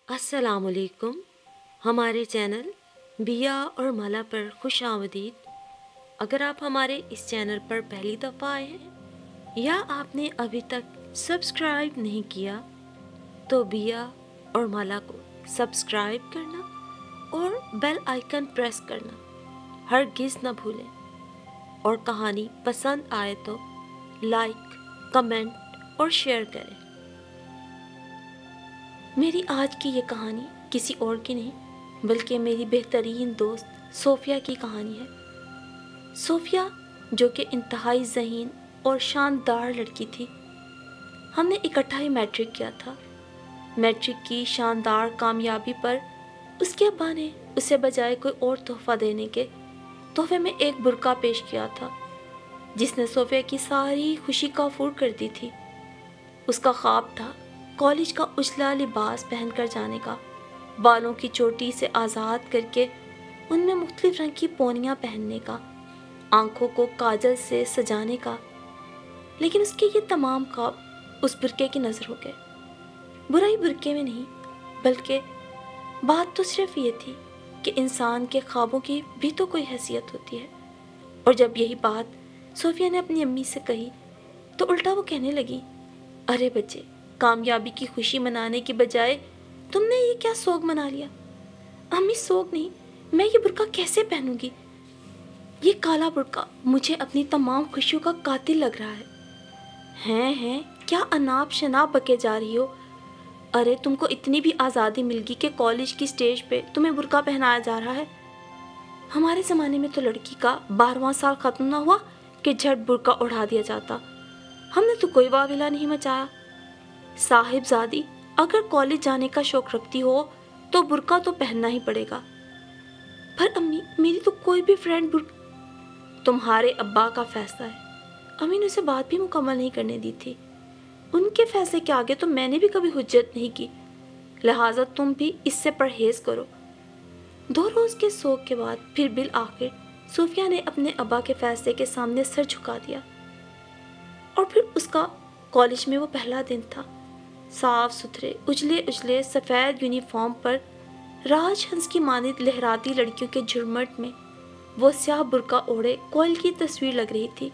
अस्सलाम वालेकुम। हमारे चैनल बिया और माला पर खुश आमदीद। अगर आप हमारे इस चैनल पर पहली दफ़ा आए हैं या आपने अभी तक सब्सक्राइब नहीं किया तो बिया और माला को सब्सक्राइब करना और बेल आइकन प्रेस करना हरगिज़ न भूलें। और कहानी पसंद आए तो लाइक, कमेंट और शेयर करें। मेरी आज की ये कहानी किसी और की नहीं बल्कि मेरी बेहतरीन दोस्त सोफिया की कहानी है। सोफिया जो कि इंतहाई ज़हीन और शानदार लड़की थी। हमने इकट्ठा ही मैट्रिक किया था। मैट्रिक की शानदार कामयाबी पर उसके अब्बा ने उसे बजाय कोई और तोहफ़ा देने के तोहफे में एक बुर्का पेश किया था जिसने सोफिया की सारी खुशी का फूर कर दी थी। उसका ख्वाब था कॉलेज का उजला लिबास पहनकर जाने का, बालों की चोटी से आज़ाद करके उनमें मुख्तलिफ रंग की पोनियाँ पहनने का, आंखों को काजल से सजाने का। लेकिन उसके ये तमाम ख्वाब उस बुरके की नज़र हो गए। बुराई बुरके में नहीं बल्कि बात तो सिर्फ ये थी कि इंसान के ख्वाबों की भी तो कोई हैसियत होती है। और जब यही बात सोफिया ने अपनी अम्मी से कही तो उल्टा वो कहने लगी, अरे बच्चे, कामयाबी की खुशी मनाने की बजाय तुमने ये क्या सोग मना लिया? अम्मी, सोग नहीं, मैं ये बुर्का कैसे पहनूंगी? ये काला बुर्का मुझे अपनी तमाम खुशियों का कातिल लग रहा है। हैं क्या अनाप शनाप बके जा रही हो? अरे तुमको इतनी भी आज़ादी मिल गई कि कॉलेज की स्टेज पे तुम्हें बुर्का पहनाया जा रहा है। हमारे ज़माने में तो लड़की का 12वां साल ख़त्म ना हुआ कि झट बुर्का उड़ा दिया जाता। हमने तो कोई वाविला नहीं मचाया। साहिबजादी, अगर कॉलेज जाने का शौक रखती हो तो बुर्का तो पहनना ही पड़ेगा। पर अम्मी, मेरी तो कोई भी फ्रेंड तुम्हारे अब्बा का फैसला है। अम्मी ने उसे बात भी मुकम्मल नहीं करने दी थी। उनके फैसले के आगे तो मैंने भी कभी हुज्जत नहीं की, लिहाजा तुम भी इससे परहेज करो। 2 रोज़ के सोग के बाद फिर बिल आखिर सूफिया ने अपने अब्बा के फैसले के सामने सर झुका दिया। और फिर उसका कॉलेज में वो पहला दिन था। साफ सुथरे उजले उजले सफ़ेद यूनिफॉर्म पर राजहंस की मानित लहराती लड़कियों के झुरमट में वो स्याह बुर्का ओढ़े कोयल की तस्वीर लग रही थी।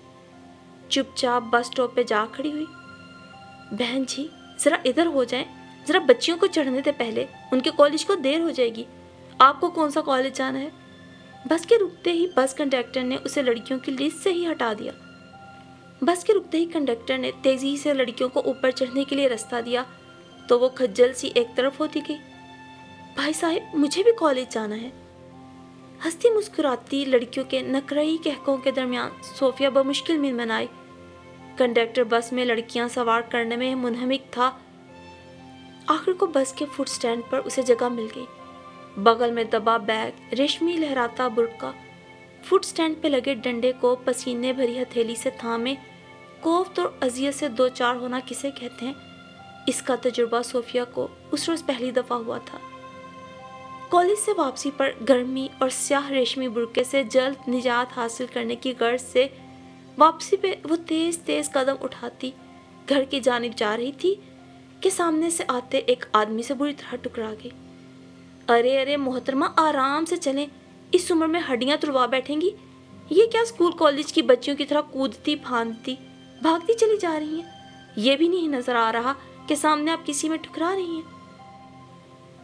चुपचाप बस स्टॉप पे जा खड़ी हुई। बहन जी, ज़रा इधर हो जाएं, ज़रा बच्चियों को चढ़ने दे, पहले उनके कॉलेज को देर हो जाएगी। आपको कौन सा कॉलेज जाना है? बस के रुकते ही बस कंडक्टर ने उसे लड़कियों की लिस्ट से ही हटा दिया। बस के रुकते ही कंडक्टर ने तेज़ी से लड़कियों को ऊपर चढ़ने के लिए रास्ता दिया तो वो खज्जल सी एक तरफ होती गई। भाई साहब, मुझे भी कॉलेज जाना है। हंसती मुस्कुराती लड़कियों के नकरई कहकों के दरमियान सोफिया बमुश्किल मिनमनाई। कंडक्टर बस में लड़कियां सवार करने में मुनहमिक था। आखिर को बस के फुट स्टैंड पर उसे जगह मिल गई। बगल में दबा बैग, रेशमी लहराता बुर्का, फुट स्टैंड पे लगे डंडे को पसीने भरी हथेली से थामे कोफ्त और अजियत से 2-4 होना किसे कहते हैं, इसका तजुर्बा सोफिया को उस रोज़ पहली दफ़ा हुआ था। कॉलेज से वापसी पर गर्मी और स्याह रेशमी बुर्के से जल्द निजात हासिल करने की गर्ज से वापसी पे वो तेज़ तेज़ कदम उठाती घर की जानिब जा रही थी कि सामने से आते एक आदमी से बुरी तरह टकरा गई। अरे अरे मोहतरमा, आराम से चलें, इस उम्र में हड्डियां तुड़वा बैठेंगी। ये क्या स्कूल कॉलेज की बच्चियों की तरह कूदती फांदती भागती चली जा रही हैं? ये भी नहीं नजर आ रहा कि सामने आप किसी में ठुकरा रही हैं?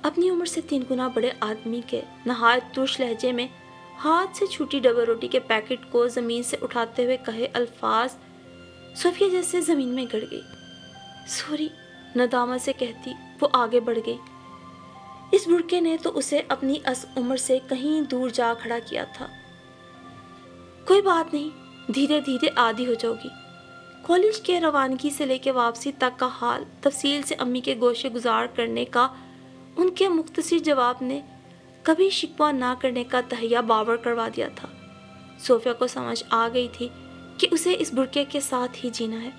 अपनी उम्र से 3 गुना बड़े आदमी के नहायत तुर्श लहजे में हाथ से छूटी डबल रोटी के पैकेट को ज़मीन से उठाते हुए कहे अल्फाज सोफिया जैसे ज़मीन में गड़ गई। सॉरी, नदामत से कहती वो आगे बढ़ गई। इस बुर्के ने तो उसे अपनी अस उम्र से कहीं दूर जा खड़ा किया था। कोई बात नहीं, धीरे धीरे आदी हो जाओगी। कॉलेज के रवानगी से लेकर वापसी तक का हाल तफसील से अम्मी के गोशे गुजार करने का उनके मुख्तसर जवाब ने कभी शिकवा ना करने का तहैया बावर करवा दिया था। सोफिया को समझ आ गई थी कि उसे इस बुर्के के साथ ही जीना है,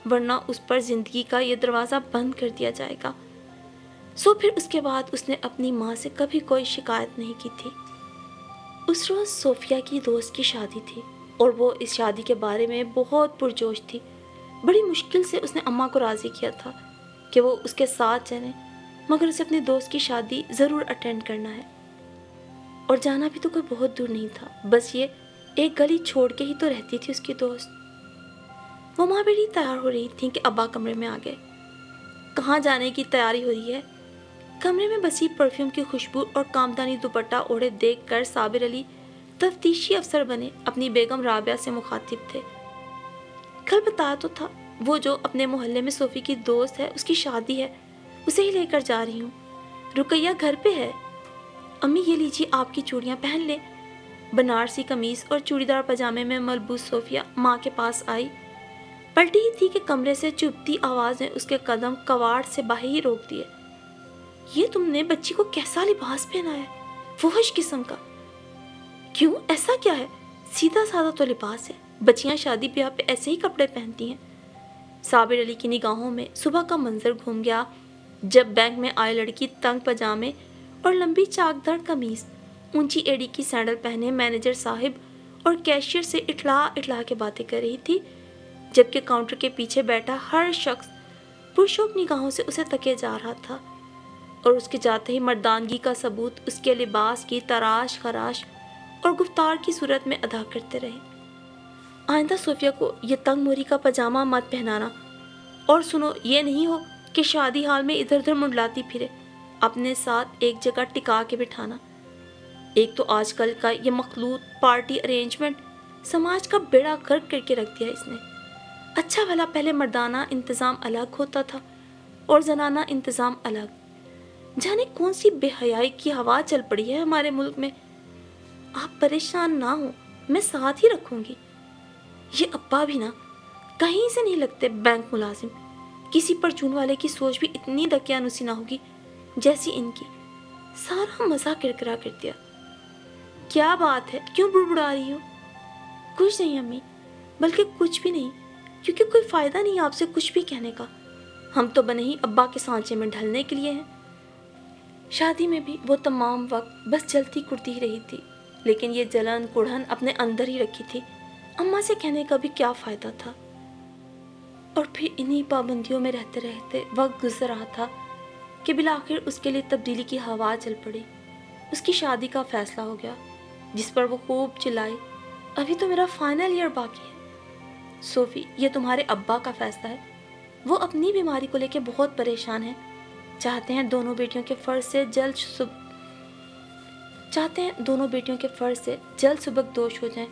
वरना उस पर ज़िंदगी का ये दरवाज़ा बंद कर दिया जाएगा। सो फिर उसके बाद उसने अपनी माँ से कभी कोई शिकायत नहीं की थी। उस रोज़ सोफिया की दोस्त की शादी थी और वो इस शादी के बारे में बहुत पुरजोश थी। बड़ी मुश्किल से उसने अम्मा को राज़ी किया था कि वो उसके साथ चलें, मगर उसे अपने दोस्त की शादी ज़रूर अटेंड करना है। और जाना भी तो कोई बहुत दूर नहीं था, बस ये एक गली छोड़ के ही तो रहती थी उसकी दोस्त। वो माँ बेटी तैयार हो रही थी कि अब्बा कमरे में आ गए। कहाँ जाने की तैयारी हो रही है? कमरे में बसी परफ्यूम की खुशबू और कामदानी दुपट्टा ओढ़े देखकर साबिर अली तफ्तीशी अफसर बने अपनी बेगम राबिया से मुखातिब थे। कल बताया तो था, वो जो अपने मोहल्ले में सोफ़ी की दोस्त है, उसकी शादी है, उसे ही लेकर जा रही हूँ। रुकैया घर पे है। अम्मी ये लीजिए आपकी चूड़ियाँ, पहन ले। बनारसी कमीज और चूड़ीदार पजामे में मलबूस सोफिया माँ के पास आई। पलटी ही थी कि कमरे से चुभती आवाज़ ने उसके कदम कवाड़ से बाहर ही रोक दिए। ये तुमने बच्ची को कैसा लिबास पहना है, फुहश किस्म का। क्यों, ऐसा क्या है? सीधा साधा तो लिबास है, बच्चियां शादी ब्याह पे ऐसे ही कपड़े पहनती हैं। साबिर अली की निगाहों में सुबह का मंजर घूम गया, जब बैंक में आई लड़की तंग पजामे और लंबी चाकदार कमीज, ऊंची एड़ी की सैंडल पहने मैनेजर साहिब और कैशियर से इठला इठला के बातें कर रही थी, जबकि काउंटर के पीछे बैठा हर शख्स पुरशोक निगाहों से उसे तके जा रहा था। और उसके जाते ही मर्दानगी का सबूत उसके लिबास की तराश खराश और गुफ्तार की सूरत में अदा करते रहे। आइंदा सोफिया को ये तंग मोरी का पजामा मत पहनाना, और सुनो, ये नहीं हो कि शादी हाल में इधर उधर मुंडलाती फिरे, अपने साथ एक जगह टिका के बिठाना। एक तो आजकल का ये मखलूत पार्टी अरेंजमेंट समाज का बेड़ा गर्क करके रख दिया इसने। अच्छा भला पहले मर्दाना इंतज़ाम अलग होता था और जनाना इंतज़ाम अलग। जाने कौन सी बेहयाई की हवा चल पड़ी है हमारे मुल्क में। आप परेशान ना हो, मैं साथ ही रखूंगी। ये अब्बा भी ना कहीं से नहीं लगते बैंक मुलाजिम। किसी परचून वाले की सोच भी इतनी दकियानुसी ना होगी जैसी इनकी। सारा मज़ा किरकिरा कर दिया। क्या बात है, क्यों बुड़बुड़ा रही हो? कुछ नहीं अम्मी, बल्कि कुछ भी नहीं, क्योंकि कोई फ़ायदा नहीं आपसे कुछ भी कहने का। हम तो बने ही अब्बा के सांचे में ढलने के लिए हैं। शादी में भी वो तमाम वक्त बस जलती कुड़ती ही रही थी, लेकिन ये जलन कुढ़न अपने अंदर ही रखी थी। अम्मा से कहने का भी क्या फ़ायदा था। और फिर इन्हीं पाबंदियों में रहते रहते वक्त गुजर रहा था कि बिलाखिर उसके लिए तब्दीली की हवा चल पड़ी। उसकी शादी का फ़ैसला हो गया, जिस पर वो खूब चिल्लाई, अभी तो मेरा फाइनल ईयर बाकी है। सोफ़ी, ये तुम्हारे अब्बा का फ़ैसला है। वो अपनी बीमारी को लेकर बहुत परेशान हैं। चाहते हैं दोनों बेटियों के फ़र्ज से जल्द सुबकदोश हो जाएं।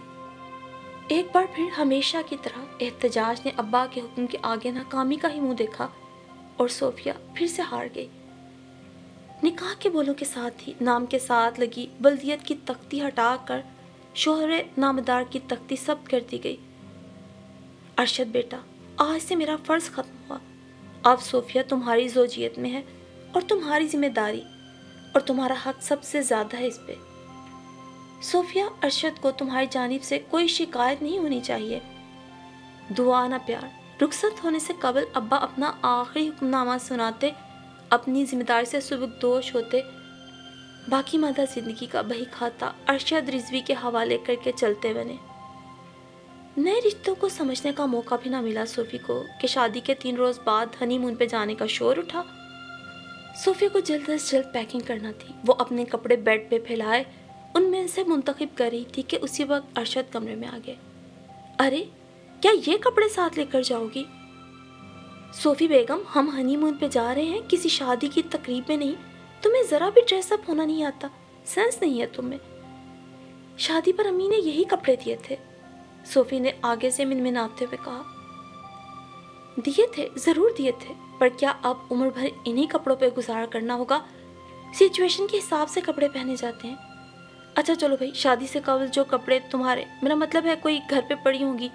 एक बार फिर हमेशा की तरह एहतजाज ने अब्बा के हुक्म के आगे नाकामी का ही मुंह देखा और सोफिया फिर से हार गई। निकाह के बोलों के साथ ही नाम के साथ लगी बल्दियत की तख्ती हटाकर शोहरे नामदार की तख्ती सब कर दी गई। अरशद बेटा, आज से मेरा फ़र्ज़ ख़त्म हुआ। अब सोफिया तुम्हारी ज़ौजियत में है और तुम्हारी जिम्मेदारी और तुम्हारा हक सबसे ज़्यादा है इस पे। सोफिया, अरशद को तुम्हारी जानिब से कोई शिकायत नहीं होनी चाहिए। दुआ ना प्यार। रुखसत होने से कबल अब्बा अपना आखिरी हुक्मनामा सुनाते, अपनी जिम्मेदारी से सुबकदोश होते। बाकी मदा ज़िंदगी का बही खाता अरशद रिजवी के हवाले करके चलते बने। नए रिश्तों को समझने का मौका भी ना मिला सोफ़ी को कि शादी के 3 रोज़ बाद हनीमून पे जाने का शोर उठा। सोफ़ी को जल्द से जल्द पैकिंग करना थी। वो अपने कपड़े बेड पे फैलाए उनमें से मुंतखब कर रही थी कि उसी वक्त अरशद कमरे में आ गए। अरे, क्या ये कपड़े साथ लेकर जाओगी? सोफ़ी बेगम, हम हनीमून पे जा रहे हैं, किसी शादी की तकरीब में नहीं। तुम्हें ज़रा भी ड्रेसअप होना नहीं आता, सेंस नहीं है तुम्हें। शादी पर अम्मी ने यही कपड़े दिए थे, सोफ़ी ने आगे से मिनमिनाते हुए कहा। दिए थे, ज़रूर दिए थे, पर क्या अब उम्र भर इन्हीं कपड़ों पे गुजारा करना होगा? सिचुएशन के हिसाब से कपड़े पहने जाते हैं। अच्छा चलो भाई, शादी से कबल जो कपड़े तुम्हारे, मेरा मतलब है कोई घर पे पड़ी होंगी,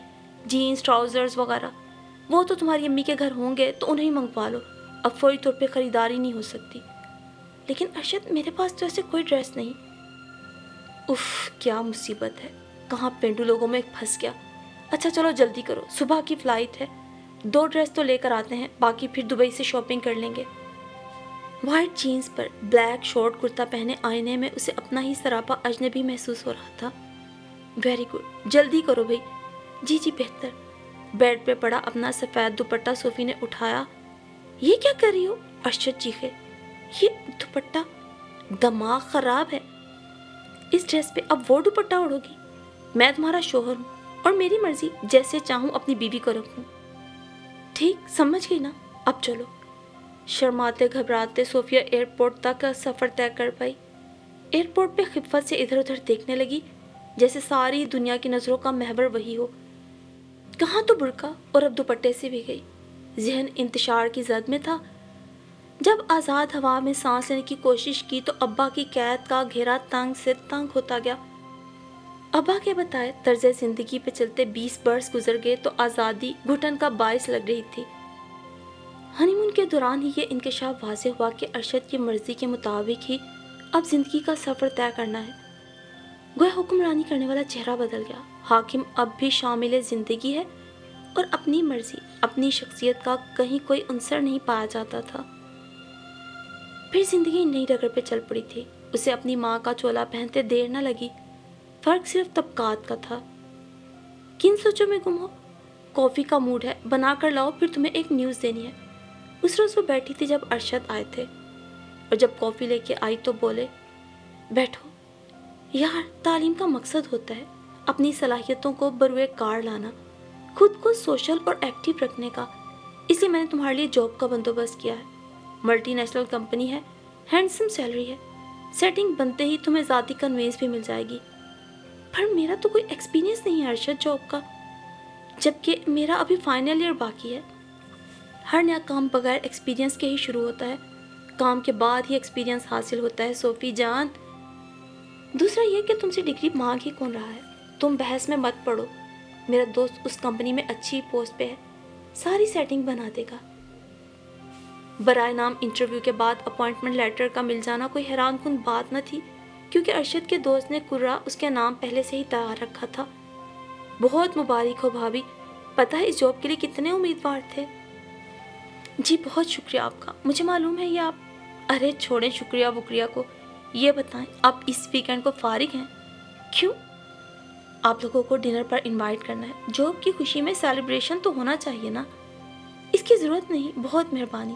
जीन्स ट्राउज़र्स वगैरह, वो तो तुम्हारी अम्मी के घर होंगे तो उन्हें ही मंगवा लो। अब फौरी तौर पे ख़रीदारी नहीं हो सकती। लेकिन अरशद, मेरे पास तो ऐसे कोई ड्रेस नहीं। उफ़, क्या मुसीबत है, कहाँ पेंडू लोगों में फंस गया। अच्छा चलो जल्दी करो, सुबह की फ़्लाइट है। 2 ड्रेस तो लेकर आते हैं, बाकी फिर दुबई से शॉपिंग कर लेंगे। वाइट जीन्स पर ब्लैक शॉर्ट कुर्ता पहने आईने में उसे अपना ही सरापा अजनबी महसूस हो रहा था। वेरी गुड, जल्दी करो भाई। जी जी बेहतर। बेड पे पड़ा अपना सफ़ेद दुपट्टा सोफ़ी ने उठाया। ये क्या कर रही हो? अरशद चीखे। یہ دوپٹہ دماغ خراب ہے، اس ڈریس پہ اب وہ دوپٹہ اڑو گی؟ میں تمہارا شوہر ہوں اور میری مرضی جیسے چاہوں اپنی بیوی کو رکھوں۔ ٹھیک سمجھ گئی نا، اب چلو۔ شرماتے گھبراتے صوفیہ ایئرپورٹ تک کا سفر طے کر پائی۔ ایئرپورٹ پہ خفت سے ادھر ادھر دیکھنے لگی جیسے ساری دنیا کی نظروں کا محور وہی ہو۔ کہاں تو برقع اور اب دوپٹے سے بھی گئی۔ ذہن انتشار کی زد میں تھا۔ جب آزاد ہوا میں سانس لینے کی کوشش کی تو ابا کی قید کا گھیرا تنگ سے تنگ ہوتا گیا۔ ابا کے بتائے طرز زندگی پہ چلتے 20 برس گزر گئے تو آزادی گھٹن کا باعث لگ رہی تھی۔ ہنی مون کے دوران ہی یہ انکشاف واضح ہوا کہ ارشد کی مرضی کے مطابق ہی اب زندگی کا سفر طے کرنا ہے۔ گویا حکمرانی کرنے والا چہرہ بدل گیا۔ حاکم اب بھی شامل زندگی ہے اور اپنی مرضی، اپنی شخصیت کا کہیں کوئی عنصر نہیں پایا جاتا تھا۔ پھر زندگی نئی ڈگر پہ چل پڑی تھی۔ اسے اپنی ماں کا چولا پہنتے دیر نہ لگی، فرق صرف طبقات کا تھا۔ کن سوچوں میں گم ہو؟ کافی کا موڈ ہے، بنا کر لاؤ، پھر تمہیں ایک نیوز دینی ہے۔ اس روز وہ بیٹھی تھی جب ارشد آئے تھے، اور جب کافی لے کے آئی تو بولے، بیٹھو یار، تعلیم کا مقصد ہوتا ہے اپنی صلاحیتوں کو بروئے کار لانا، خود کو سوشل اور ایکٹیو رکھنے کا۔ اس لیے میں نے تمہارے لیے جاب کا بندوبست کیا ہے۔ ملٹی نیشنل کمپنی ہے، ہینڈسم سیلری ہے، سیٹنگ بنتے ہی تمہیں ذاتی کنوینس بھی مل جائے گی۔ پر میرا تو کوئی ایکسپیرینس نہیں ہے ارشد جاب کا، جبکہ میرا ابھی فائنل ایئر باقی ہے۔ ہر نیا کام بغیر ایکسپیرینس کے ہی شروع ہوتا ہے، کام کے بعد ہی ایکسپیرینس حاصل ہوتا ہے صوفی جان۔ دوسرا یہ کہ تم سے ڈگری مانگ ہی کون رہا ہے؟ تم بحث میں مت پڑو، میرا دوست اس کمپنی میں اچھی پوسٹ پہ ہے، ساری سیٹنگ بنا دے گا۔ برائے نام انٹرویو کے بعد اپوائنٹمنٹ لیٹر کا مل جانا کوئی حیران کن بات نہ تھی، کیونکہ ارشد کے دوست نے کرا اس کے نام پہلے سے ہی تیار رکھا تھا۔ بہت مبارک ہو بھابھی، پتہ ہے اس جاب کے لیے کتنے امیدوار تھے؟ جی بہت شکریہ آپ کا، مجھے معلوم ہے یہ آپ… ارے چھوڑیں شکریہ وکریہ کو، یہ بتائیں آپ اس ویکینڈ کو فارغ ہیں؟ کیوں؟ آپ لوگوں کو ڈنر پر انوائٹ کرنا ہے، جاب کی خوشی میں سیلیبریشن تو ہونا چاہیے نا۔ اس کی ضرورت نہیں، بہت مہربانی۔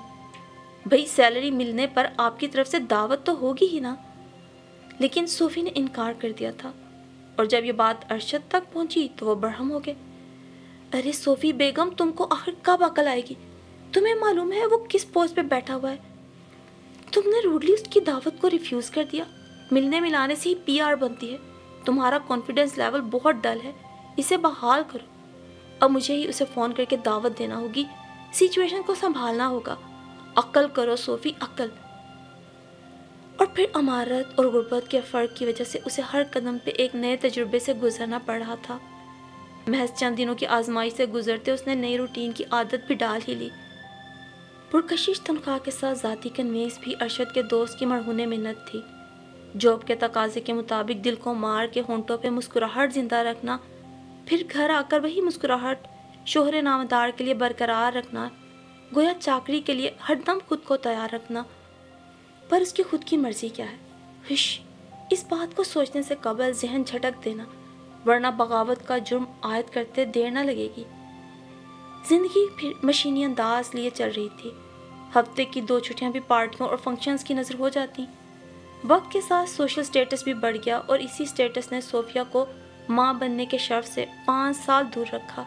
بھئی سیلری ملنے پر آپ کی طرف سے دعوت تو ہوگی ہی نا۔ لیکن صوفی نے انکار کر دیا تھا، اور جب یہ بات ارشد تک پہنچی تو وہ برہم ہو گئے۔ ارے صوفی بیگم، تم کو آخر کب عقل آئے گی؟ تمہیں معلوم ہے وہ کس پوسٹ پہ بیٹھا ہوا ہے؟ تم نے روڈلی اس کی دعوت کو ریفیوز کر دیا۔ ملنے ملانے سے ہی پی آر بنتی ہے۔ تمہارا کانفیڈنس لیول بہت ڈل ہے، اسے بحال کرو۔ اب مجھے ہی اسے فون کر کے دعوت دینا ہوگی، سچویشن کو سنبھالنا ہوگا۔ عقل کرو صوفی، عقل۔ اور پھر امارت اور غربت کے فرق کی وجہ سے اسے ہر قدم پہ ایک نئے تجربے سے گزرنا پڑ رہا تھا۔ محض چند دنوں کی آزمائش سے گزرتے اس نے نئی روٹین کی عادت بھی ڈال ہی لی۔ پرکشش تنخواہ کے ساتھ ذاتی کنوینس بھی ارشد کے دوست کی مرہون منت تھی۔ جاب کے تقاضے کے مطابق دل کو مار کے ہونٹوں پہ مسکراہٹ زندہ رکھنا، پھر گھر آ کر وہی مسکراہٹ شوہر نامدار کے لیے برقرار رکھنا، گویا چاکری کے لیے ہر دم خود کو تیار رکھنا۔ پر اس کی خود کی مرضی کیا ہے؟ ہش، اس بات کو سوچنے سے قبل ذہن جھٹک دینا، ورنہ بغاوت کا جرم عائد کرتے دیر نہ لگے گی۔ زندگی پھر مشینی انداز لیے چل رہی تھی۔ ہفتے کی 2 چھٹیاں بھی پارٹیوں اور فنکشنز کی نظر ہو جاتی۔ وقت کے ساتھ سوشل سٹیٹس بھی بڑھ گیا، اور اسی سٹیٹس نے صوفیہ کو ماں بننے کے شرف سے 5 سال دور رکھا۔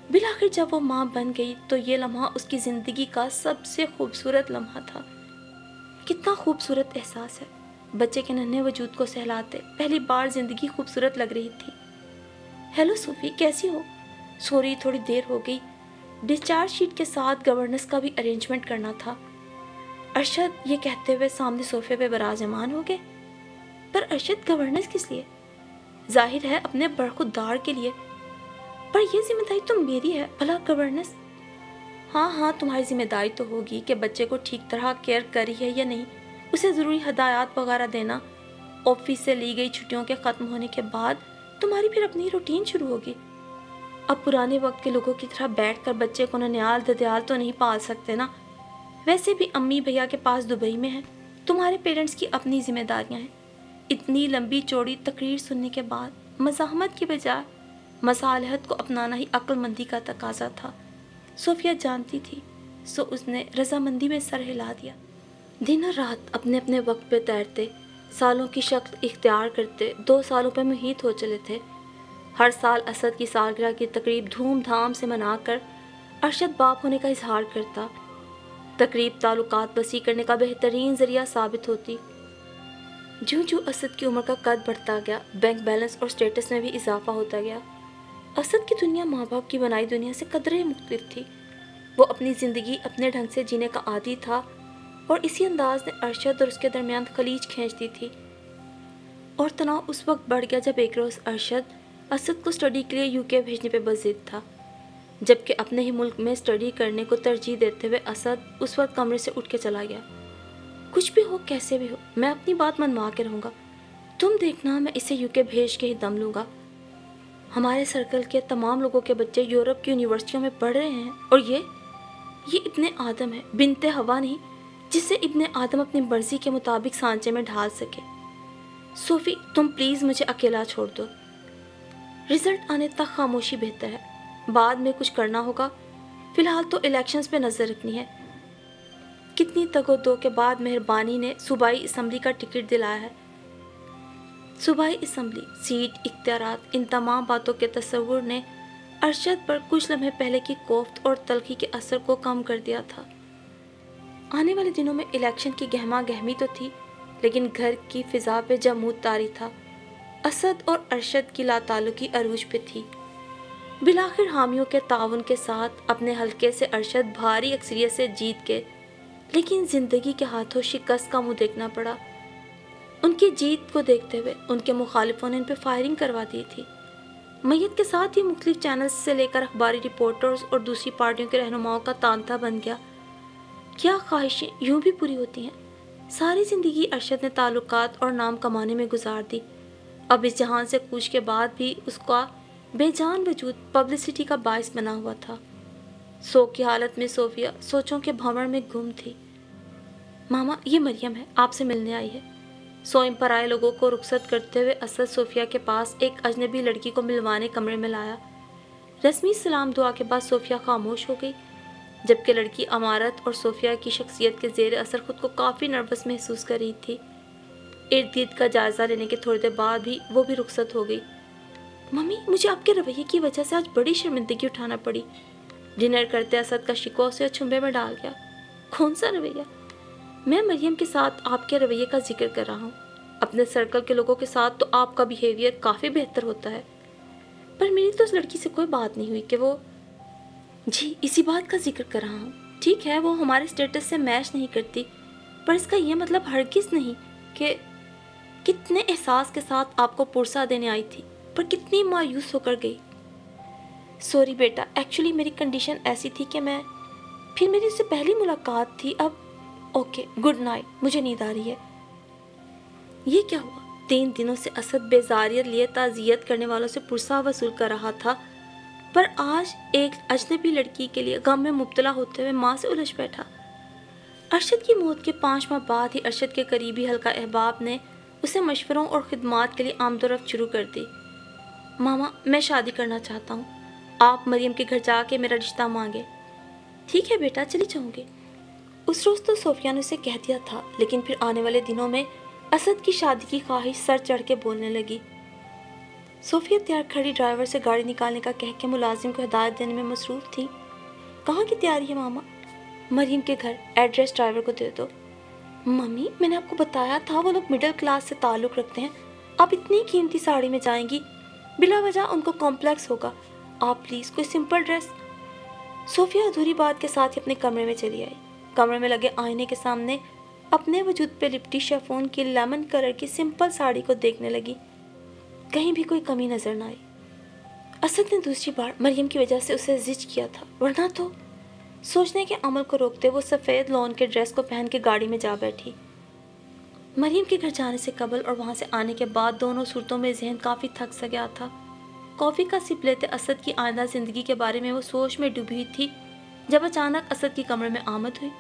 بالآخر جب وہ ماں بن گئی تو یہ لمحہ اس کی زندگی کا سب سے خوبصورت لمحہ تھا۔ کتنا خوبصورت احساس ہے، بچے کے ننھے وجود کو سہلاتے پہلی بار زندگی خوبصورت لگ رہی تھی۔ ہیلو صوفی، کیسی ہو؟ سوری تھوڑی دیر ہو گئی، ڈسچارج شیٹ کے ساتھ گورننس کا بھی ارینجمنٹ کرنا تھا۔ ارشد یہ کہتے ہوئے سامنے صوفے پہ براجمان ہو گئے۔ پر ارشد گورننس کس لیے؟ ظاہر ہے اپنے برخوردار کے لیے، پر یہ ذمہ داری تو میری ہے بھلا گورننس۔ ہاں تمہاری ذمہ داری تو ہوگی کہ بچے کو ٹھیک طرح کیئر کری ہے یا نہیں، اسے ضروری ہدایات وغیرہ دینا۔ آفس سے لی گئی چھٹیوں کے ختم ہونے کے بعد تمہاری پھر اپنی روٹین شروع ہوگی۔ اب پرانے وقت کے لوگوں کی طرح بیٹھ کر بچے کو ننیال ددیال تو نہیں پال سکتے نا۔ ویسے بھی امی بھیا کے پاس دبئی میں ہیں، تمہارے پیرنٹس کی اپنی ذمہ داریاں ہیں۔ اتنی لمبی چوڑی تقریر سننے کے بعد مزاحمت کی بجائے مصالحت کو اپنانا ہی عقل مندی کا تقاضا تھا۔ صوفیہ جانتی تھی، سو اس نے رضامندی میں سر ہلا دیا۔ دن اور رات اپنے اپنے وقت پہ تیرتے، سالوں کی شکل اختیار کرتے 2 سالوں پہ محیط ہو چلے تھے۔ ہر سال اسد کی سالگرہ کی تقریب دھوم دھام سے منا کر ارشد باپ ہونے کا اظہار کرتا۔ تقریب تعلقات وسیع کرنے کا بہترین ذریعہ ثابت ہوتی۔ جوں جوں اسد کی عمر کا قد بڑھتا گیا، بینک بیلنس اور سٹیٹس میں بھی اضافہ ہوتا گیا۔ اسد کی دنیا ماں باپ کی بنائی دنیا سے قدرے مختلف تھی۔ وہ اپنی زندگی اپنے ڈھنگ سے جینے کا عادی تھا، اور اسی انداز نے ارشد اور اس کے درمیان خلیج کھینچ دی تھی۔ اور تناؤ اس وقت بڑھ گیا جب ایک روز ارشد اسد کو اسٹڈی کے لیے UK بھیجنے پہ بضد تھا، جبکہ اپنے ہی ملک میں اسٹڈی کرنے کو ترجیح دیتے ہوئے اسد اس وقت کمرے سے اٹھ کے چلا گیا۔ کچھ بھی ہو، کیسے بھی ہو، میں اپنی بات منوا کے رہوں گا۔ تم دیکھنا، میں اسے UK بھیج کے ہی دم لوں گا۔ ہمارے سرکل کے تمام لوگوں کے بچے یورپ کی یونیورسٹیوں میں پڑھ رہے ہیں، اور یہ ابن آدم ہے، بنت ہوا نہیں، جسے ابن آدم اپنی مرضی کے مطابق سانچے میں ڈھال سکے۔ صوفی، تم پلیز مجھے اکیلا چھوڑ دو۔ رزلٹ آنے تک خاموشی بہتر ہے، بعد میں کچھ کرنا ہوگا۔ فی الحال تو الیکشنز پہ نظر رکھنی ہے۔ کتنی تگ و دو کے بعد مہربانی نے صوبائی اسمبلی کا ٹکٹ دلایا ہے۔ صوبائی اسمبلی، سیٹ، اختیارات، ان تمام باتوں کے تصور نے ارشد پر کچھ لمحے پہلے کی کوفت اور تلخی کے اثر کو کم کر دیا تھا۔ آنے والے دنوں میں الیکشن کی گہما گہمی تو تھی، لیکن گھر کی فضا پہ جمود طاری تھا۔ اسد اور ارشد کی لا تعلقی عروج پہ تھی۔ بالآخر حامیوں کے تعاون کے ساتھ اپنے حلقے سے ارشد بھاری اکثریت سے جیت گئے، لیکن زندگی کے ہاتھوں شکست کا منہ دیکھنا پڑا۔ ان کی جیت کو دیکھتے ہوئے ان کے مخالفوں نے ان پہ فائرنگ کروا دی تھی۔ میت کے ساتھ ہی مختلف چینلز سے لے کر اخباری رپورٹرز اور دوسری پارٹیوں کے رہنماؤں کا تانتا بن گیا۔ کیا خواہشیں یوں بھی پوری ہوتی ہیں؟ ساری زندگی ارشد نے تعلقات اور نام کمانے میں گزار دی۔ اب اس جہان سے کوچ کے بعد بھی اس کا بے جان وجود پبلسٹی کا باعث بنا ہوا تھا۔ سو کی حالت میں صوفیہ سوچوں کے بھنور میں گم تھی۔ ماما، یہ مریم ہے، آپ سے ملنے آئی ہے۔ سوئم پر آئے لوگوں کو رخصت کرتے ہوئے اسد صوفیہ کے پاس ایک اجنبی لڑکی کو ملوانے کمرے میں لایا۔ رسمی سلام دعا کے بعد صوفیہ خاموش ہو گئی، جبکہ لڑکی امارت اور صوفیہ کی شخصیت کے زیر اثر خود کو کافی نروس محسوس کر رہی تھی۔ ارد گرد کا جائزہ لینے کے تھوڑی دیر بعد بھی وہ بھی رخصت ہو گئی۔ ممی، مجھے آپ کے رویے کی وجہ سے آج بڑی شرمندگی اٹھانا پڑی۔ ڈنر کرتے اسد کا شکوہ اسے چھنبے میں ڈال گیا۔ کون سا رویہ؟ میں مریم کے ساتھ آپ کے رویے کا ذکر کر رہا ہوں۔ اپنے سرکل کے لوگوں کے ساتھ تو آپ کا بیہیویئر کافی بہتر ہوتا ہے، پر میری تو اس لڑکی سے کوئی بات نہیں ہوئی کہ وہ… جی، اسی بات کا ذکر کر رہا ہوں۔ ٹھیک ہے، وہ ہمارے سٹیٹس سے میچ نہیں کرتی، پر اس کا یہ مطلب ہرگز نہیں کہ… کتنے احساس کے ساتھ آپ کو پرسہ دینے آئی تھی، پر کتنی مایوس ہو کر گئی۔ سوری بیٹا، ایکچولی میری کنڈیشن ایسی تھی کہ پھر میری اس سے پہلی ملاقات تھی۔ اب اوکے، گڈ نائٹ، مجھے نیند آ رہی ہے۔ یہ کیا ہوا؟ 3 دنوں سے اسد بیزاریت لیے تعزیت کرنے والوں سے پرسہ وصول کر رہا تھا، پر آج ایک اجنبی لڑکی کے لیے غم میں مبتلا ہوتے ہوئے ماں سے الجھ بیٹھا۔ ارشد کی موت کے 5 ماہ بعد ہی ارشد کے قریبی حلقہ احباب نے اسے مشوروں اور خدمات کے لیے آمد و رفت شروع کر دی۔ ماما، میں شادی کرنا چاہتا ہوں، آپ مریم کے گھر جا کے میرا رشتہ مانگے۔ ٹھیک ہے بیٹا، چلی جاؤں گی۔ اس روز تو صوفیہ نے اسے کہہ دیا تھا، لیکن پھر آنے والے دنوں میں اسد کی شادی کی خواہش سر چڑھ کے بولنے لگی۔ صوفیہ تیار کھڑی ڈرائیور سے گاڑی نکالنے کا کہہ کے ملازم کو ہدایت دینے میں مصروف تھی۔ کہاں کی تیاری ہے ماما؟ مریم کے گھر، ایڈریس ڈرائیور کو دے دو۔ ممی، میں نے آپ کو بتایا تھا وہ لوگ مڈل کلاس سے تعلق رکھتے ہیں، آپ اتنی قیمتی ساڑی میں جائیں گی، بلا وجہ ان کو کمپلیکس ہوگا، آپ پلیز کوئی سمپل ڈریس۔ صوفیہ ادھوری بات کے ساتھ ہی اپنے کمرے میں چلی آئی۔ کمرے میں لگے آئینے کے سامنے اپنے وجود پہ لپٹی شیفون کی لیمن کلر کی سمپل ساڑی کو دیکھنے لگی، کہیں بھی کوئی کمی نظر نہ آئی۔ اسد نے دوسری بار مریم کی وجہ سے اسے زج کیا تھا، ورنہ تو… سوچنے کے عمل کو روکتے وہ سفید لون کے ڈریس کو پہن کے گاڑی میں جا بیٹھی۔ مریم کے گھر جانے سے قبل اور وہاں سے آنے کے بعد دونوں صورتوں میں ذہن کافی تھک سا گیا تھا۔ کافی کا سپ لیتے اسد کی آئندہ زندگی کے بارے میں وہ سوچ میں ڈوبی ہوئی تھی، جب اچانک اسد کی کمرے میں آمد ہوئی۔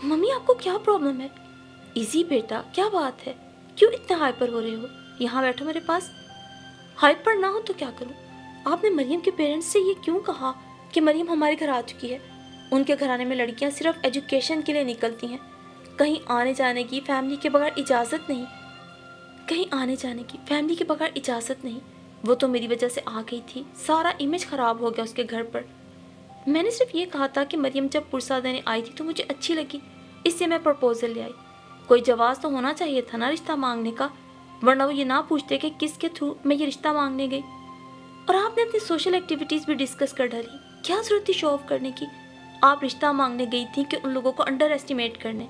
ممی، آپ کو کیا پرابلم ہے؟ ایزی بیٹا، کیا بات ہے؟ کیوں اتنے ہائپر ہو رہے ہو؟ یہاں بیٹھو میرے پاس۔ ہائپر نہ ہو تو کیا کروں؟ آپ نے مریم کے پیرنٹس سے یہ کیوں کہا کہ مریم ہمارے گھر آ چکی ہے؟ ان کے گھرانے میں لڑکیاں صرف ایجوکیشن کے لیے نکلتی ہیں، कहीं आने जाने की फैमिली के बगैर इजाज़त नहीं, कहीं आने जाने की फैमिली के बगैर इजाज़त नहीं। वो तो मेरी वजह से आ गई थी, सारा इमेज ख़राब हो गया उसके घर पर। मैंने सिर्फ ये कहा था कि मरियम जब पुरसा देने आई थी तो मुझे अच्छी लगी, इससे मैं प्रपोजल ले आई। कोई जवाब तो होना चाहिए था ना रिश्ता मांगने का, वरना वो ये ना पूछते कि किसके थ्रू मैं ये रिश्ता मांगने गई। और आपने अपनी सोशल एक्टिविटीज़ भी डिस्कस कर डाली। क्या ज़रूरत थी शो ऑफ करने की? आप रिश्ता मांगने गई थी कि उन लोगों को अंडर एस्टिमेट करने?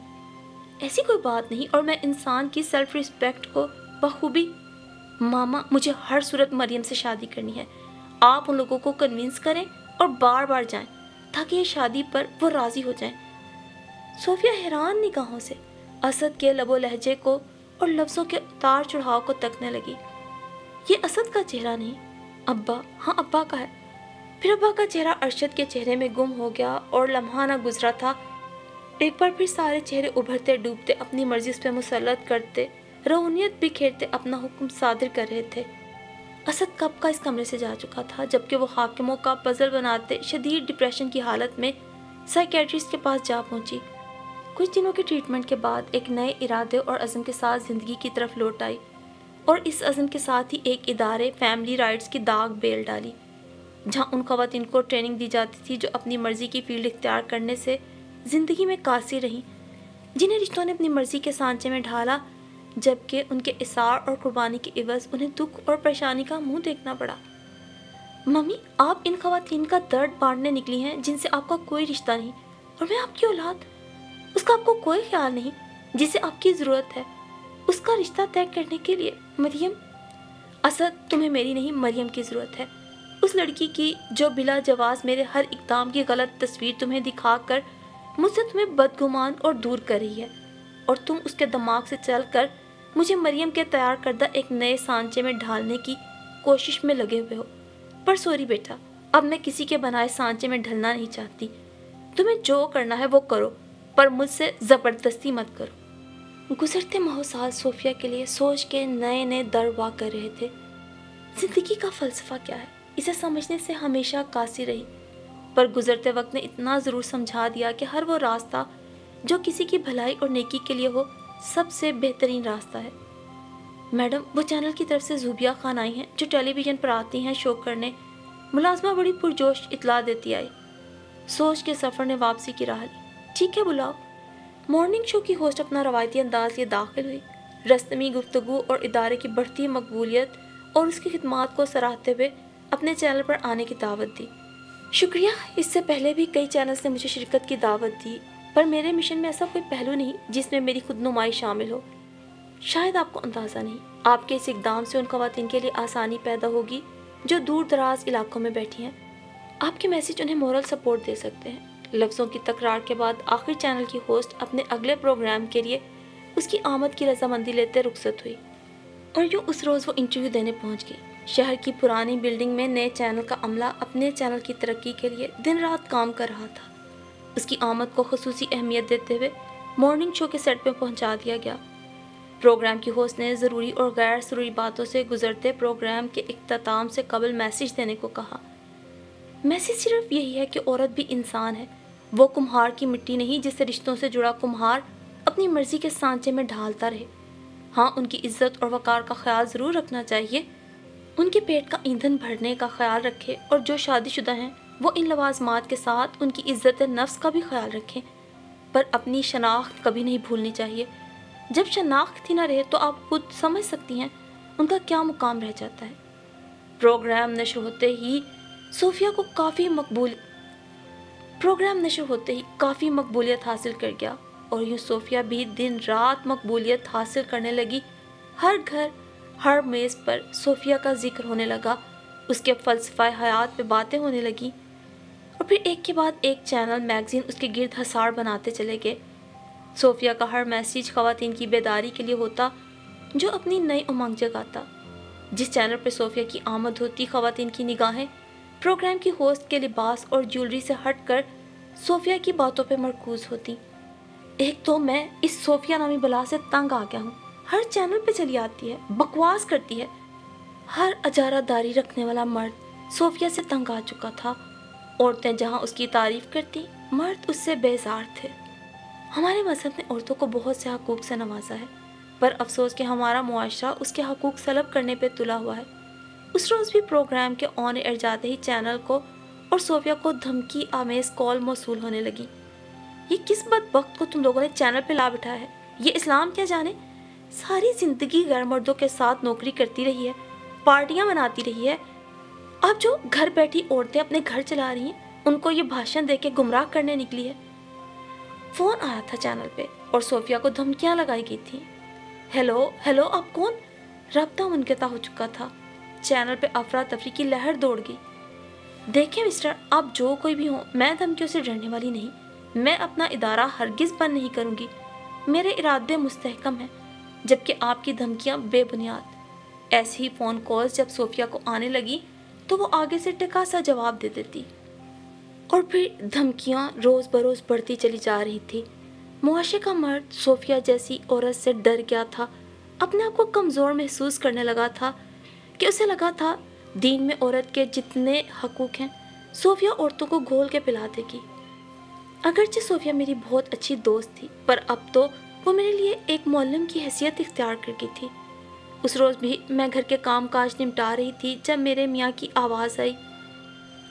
ऐसी कोई बात नहीं। और मैं इंसान की सेल्फ रिस्पेक्ट को बखूबी, मामा मुझे हर सूरत मरियम से शादी करनी है। आप उन लोगों को कन्विंस करें और बार बार जाएं ताकि ये शादी पर वो राज़ी हो जाएं। सोफिया हैरान निगाहों से असद के लबो लहजे को और लफ्ज़ों के उतार चढ़ाव को तकने लगी। ये असद का चेहरा नहीं, अब्बा, हाँ अब्बा का है। फिर अब्बा का चेहरा अरशद के चेहरे में गुम हो गया और लम्हा ना गुजरा था, एक बार फिर सारे चेहरे उभरते डूबते अपनी मर्जी उस पर मुसल्लत करते, रऊनियत बिखेरते अपना हुक्म सादिर कर रहे थे। असद कब का इस कमरे से जा चुका था, जबकि वो हाकिमों का पजल बनाते शदीद डिप्रेशन की हालत में साइकेट्रिस्ट के पास जा पहुंची। कुछ दिनों के ट्रीटमेंट के बाद एक नए इरादे और अज़म के साथ ज़िंदगी की तरफ लौट आई और इस अज़म के साथ ही एक इदारे फैमिली राइट्स की दाग बेल डाली, जहां उन ख़वातीन को ट्रेनिंग दी जाती थी जो अपनी मर्ज़ी की फील्ड इख्तियार करने से ज़िंदगी में कासी रहीं, जिन्हें रिश्तों ने अपनी मर्ज़ी के सांचे में ढाला, जबकि उनके इसार और कुर्बानी के इवज़ उन्हें दुख और परेशानी का मुंह देखना पड़ा। मम्मी, आप इन ख़वातीन का दर्द बांटने निकली हैं जिनसे आपका कोई रिश्ता नहीं, और मैं आपकी औलाद, उसका आपको कोई ख्याल नहीं जिसे आपकी ज़रूरत है, उसका रिश्ता तय करने के लिए। मरियम, असद, तुम्हें मेरी नहीं मरियम की ज़रूरत है, उस लड़की की जो बिला जवाज़ मेरे हर इक़दाम की गलत तस्वीर तुम्हें दिखाकर मुझसे तुम्हें बदगुमान और दूर कर रही है, और तुम उसके दिमाग से चलकर मुझे मरियम के तैयार करदा एक नए सांचे में ढालने की कोशिश में लगे हुए हो। पर सॉरी बेटा, अब मैं किसी के बनाए सांचे में ढलना नहीं चाहती। तुम्हें जो करना है वो करो, पर मुझसे ज़बरदस्ती मत करो। गुजरते माह साल सोफिया के लिए सोच के नए नए दर वाक़ कर रहे थे। ज़िंदगी का फ़लसफ़ा क्या है, इसे समझने से हमेशा कासी रही, पर गुजरते वक्त ने इतना ज़रूर समझा दिया कि हर वो रास्ता जो किसी की भलाई और नेकी के लिए हो, सबसे बेहतरीन रास्ता है। मैडम, वो चैनल की तरफ से ज़ुबिया खान आई हैं जो टेलीविज़न पर आती हैं शो करने। मुलाजमा बड़ी पुरजोश इतला देती आई। सोच के सफ़र ने वापसी की राह ली। ठीक है, बुलाओ। मॉर्निंग शो की होस्ट अपना रवायती अंदाज लिए दाखिल हुई, रस्मी गुफ्तगू और इदारे की बढ़ती मकबूलियत और उसकी खिदमात को सराहते हुए अपने चैनल पर आने की दावत दी। शुक्रिया, इससे पहले भी कई चैनल्स ने मुझे शिरकत की दावत दी, पर मेरे मिशन में ऐसा कोई पहलू नहीं जिसमें मेरी खुद नुमाई शामिल हो। शायद आपको अंदाज़ा नहीं, आपके इस इक़दाम से उन ख़वातीन के लिए आसानी पैदा होगी जो दूर दराज इलाकों में बैठी हैं। आपके मैसेज उन्हें मोरल सपोर्ट दे सकते हैं। लफ्ज़ों की तकरार के बाद आखिर चैनल की होस्ट अपने अगले प्रोग्राम के लिए उसकी आमद की रजामंदी लेते रुखसत हुई, और यूँ उस रोज़ वो इंटरव्यू देने पहुँच गई। शहर की पुरानी बिल्डिंग में नए चैनल का अमला अपने चैनल की तरक्की के लिए दिन रात काम कर रहा था। उसकी आमद को खुसूसी अहमियत देते हुए मॉर्निंग शो के सेट पर पहुंचा दिया गया। प्रोग्राम की होस्ट ने ज़रूरी और गैर ज़रूरी बातों से गुजरते प्रोग्राम के इख्तिताम से कबल मैसेज देने को कहा। मैसेज सिर्फ यही है कि औरत भी इंसान है, वो कुम्हार की मिट्टी नहीं जिससे रिश्तों से जुड़ा कुम्हार अपनी मर्जी के सांचे में ढालता रहे। हाँ, उनकी इज्जत और वक़ार का ख्याल ज़रूर रखना चाहिए, उनके पेट का ईंधन भरने का ख्याल रखे, और जो शादीशुदा हैं वो इन लवाजमात के साथ उनकी इज्जत नफ्स का भी ख्याल रखें, पर अपनी शनाख्त कभी नहीं भूलनी चाहिए। जब शनाख्त ही ना रहे तो आप खुद समझ सकती हैं उनका क्या मुकाम रह जाता है। प्रोग्राम नशर होते ही काफ़ी मकबूलियत हासिल कर गया, और यूँ सोफिया भी दिन रात मकबूलियत हासिल करने लगी। हर घर, हर मेज़ पर सोफिया का जिक्र होने लगा, उसके फ़लसफ़ा हयात पे बातें होने लगी, और फिर एक के बाद एक चैनल मैगज़ीन उसके गिर्द हसार बनाते चले गए। सोफिया का हर मैसेज ख़वातीन की बेदारी के लिए होता जो अपनी नई उमंग जगाता। जिस चैनल पर सोफिया की आमद होती, ख़वातीन की निगाहें प्रोग्राम की होस्ट के लिबास और ज्वेलरी से हटकर सोफिया की बातों पर मरकूज़ होती। एक तो मैं इस सोफिया नामी बला से तंग आ गया हूँ, हर चैनल पे चली आती है, बकवास करती है। हर अजारादारी रखने वाला मर्द सोफिया से तंग आ चुका था। औरतें जहाँ उसकी तारीफ़ करती, मर्द उससे बेजार थे। ہمارے مذہب نے عورتوں کو بہت سے حقوق سے نوازا ہے، پر افسوس کہ ہمارا معاشرہ اس کے حقوق سلب کرنے پہ تلا ہوا ہے۔ اس روز بھی پروگرام کے آن ایئر جاتے ہی چینل کو اور صوفیہ کو دھمکی آمیز کال موصول ہونے لگی۔ یہ کس بدبخت کو تم لوگوں نے چینل پہ لا بٹھایا ہے؟ یہ اسلام کیا جانے؟ ساری زندگی غیر مردوں کے ساتھ نوکری کرتی رہی ہے، پارٹیاں مناتی رہی ہے، اب جو گھر بیٹھی عورتیں اپنے گھر چلا رہی ہیں ان کو یہ بھاشن دے کے گمراہ کرنے نکلی ہے۔ فون آیا تھا چینل پہ اور صوفیہ کو دھمکیاں لگائی گئی تھیں۔ ہیلو آپ کون؟ رابطہ منقطع ہو چکا تھا۔ چینل پہ افراتفری کی لہر دوڑ گئی۔ دیکھیں مسٹر، آپ جو کوئی بھی ہوں، میں دھمکیوں سے ڈرنے والی نہیں۔ میں اپنا ادارہ ہرگز بند نہیں کروں گی۔ میرے ارادے مستحکم ہیں، جبکہ آپ کی دھمکیاں بے بنیاد۔ ایسی ہی فون کالز جب صوفیہ کو آنے لگی تو وہ آگے سے ٹکا سا جواب دے دیتی، اور پھر دھمکیاں روز بروز بڑھتی چلی جا رہی تھی۔ معاشرے کا مرد صوفیہ جیسی عورت سے ڈر گیا تھا، اپنے آپ کو کمزور محسوس کرنے لگا تھا کہ اسے لگا تھا دین میں عورت کے جتنے حقوق ہیں صوفیہ عورتوں کو گھول کے پلا دے گی۔ اگرچہ صوفیہ میری بہت اچھی دوست تھی، پر اب تو وہ میرے لیے ایک معلم کی حیثیت اختیار کر گئی تھی۔ اس روز بھی میں گھر کے کام کاج نمٹا رہی تھی جب میرے میاں کی آواز آئی،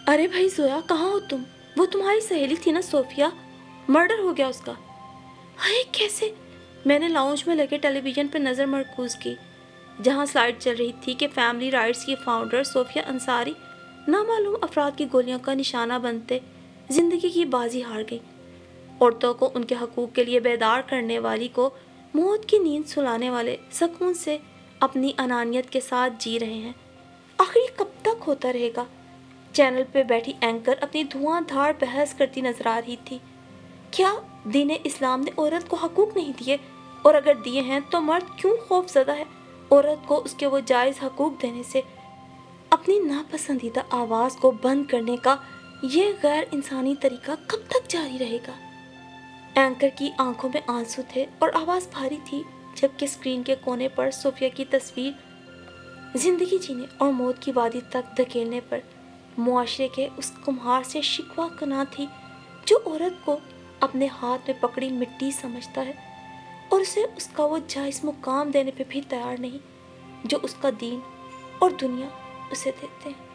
ارے بھائی زویا، کہاں ہو تم؟ وہ تمہاری سہیلی تھی نا صوفیہ، مرڈر ہو گیا اس کا۔ ہائے کیسے؟ میں نے لاؤنج میں لگے ٹیلی ویژن پہ نظر مرکوز کی، جہاں سلائیڈ چل رہی تھی کہ فیملی رائٹس کی فاؤنڈر صوفیہ انصاری نامعلوم افراد کی گولیوں کا نشانہ بنتے زندگی کی بازی ہار گئی۔ عورتوں کو ان کے حقوق کے لیے بیدار کرنے والی کو موت کی نیند سلانے والے سکون سے اپنی انانیت کے ساتھ جی رہے ہیں۔ آخر یہ کب تک ہوتا رہے گا؟ چینل پہ بیٹھی اینکر اپنی دھواں دھاڑ بحث کرتی نظر آ رہی تھی۔ کیا دین اسلام نے عورت کو حقوق نہیں دیے؟ اور اگر دیے ہیں تو مرد کیوں خوف زدہ ہے عورت کو اس کے وہ جائز حقوق دینے سے؟ اپنی ناپسندیدہ آواز کو بند کرنے کا یہ غیر انسانی طریقہ کب تک جاری رہے گا؟ اینکر کی آنکھوں میں آنسو تھے اور آواز بھاری تھی، جبکہ اسکرین کے کونے پر صوفیہ کی تصویر زندگی جینے اور موت کی وادی تک دھکیلنے پر معاشرے کے اس کمہار سے شکوہ کنا تھی جو عورت کو اپنے ہاتھ میں پکڑی مٹی سمجھتا ہے اور اسے اس کا وہ جائز مقام دینے پہ بھی تیار نہیں جو اس کا دین اور دنیا اسے دیتے ہیں۔